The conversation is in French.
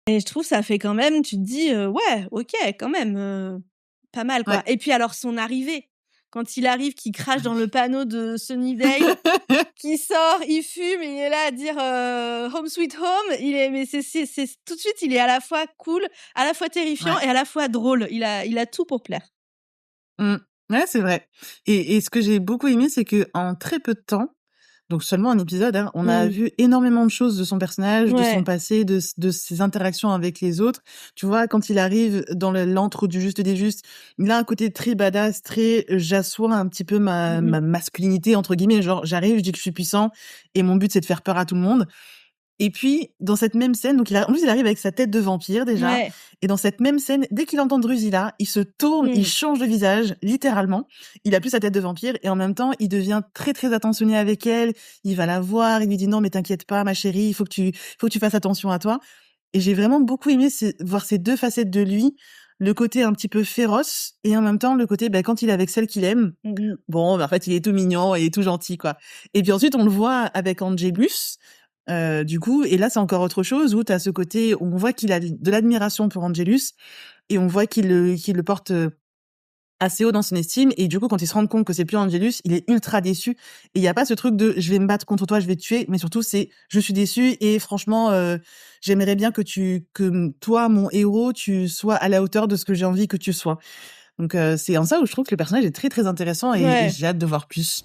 Et je trouve ça fait quand même tu te dis: «Ouais, OK, quand même, pas mal, quoi» Ouais. et puis alors son arrivée, quand il arrive, qu'il crache dans le panneau de Sunnydale, qui sort, il fume, il est là à dire, «Home sweet home», il est mais c'est tout de suite, il est à la fois cool, à la fois terrifiant Ouais. et à la fois drôle. Il a tout pour plaire. Mmh. Ouais, c'est vrai et ce que j'ai beaucoup aimé, c'est qu'en très peu de temps, donc seulement un épisode, hein, on a Mmh. vu énormément de choses de son personnage, de son Ouais. passé, de ses interactions avec les autres. Tu vois, quand il arrive dans l'antre du juste des justes, il a un côté très badass, très j'assois un petit peu ma Mmh mh. ma «masculinité» entre guillemets, genre j'arrive, je dis que je suis puissant et mon but c'est de faire peur à tout le monde. Et puis, dans cette même scène, donc en plus, il arrive avec sa tête de vampire déjà, Ouais. et dans cette même scène, dès qu'il entend Drusilla, il se tourne, il Mmh. change de visage, littéralement. Il a plus sa tête de vampire et en même temps, il devient très, très attentionné avec elle. Il va la voir, il lui dit: «Non, mais t'inquiète pas, ma chérie, il faut que tu fasses attention à toi». Et j'ai vraiment beaucoup aimé voir ces 2 facettes de lui, le côté un petit peu féroce et en même temps le côté, bah, quand il est avec celle qu'il aime, Mmh mh. bon, bah, en fait, il est tout mignon et tout gentil, quoi. Et puis ensuite, on le voit avec Angelus, du coup, et là, c'est encore autre chose où tu as ce côté où on voit qu'il a de l'admiration pour Angelus et on voit qu'il le porte, assez haut dans son estime, et du coup, quand il se rend compte que c'est plus Angelus, il est ultra déçu et il y a pas ce truc de: «Je vais me battre contre toi, je vais te tuer», mais surtout c'est: «Je suis déçu et franchement, j'aimerais bien que toi, mon héros, tu sois à la hauteur de ce que j'ai envie que tu sois». Donc c'est en ça où je trouve que le personnage est très, très intéressant et Ouais. j'ai hâte de voir plus.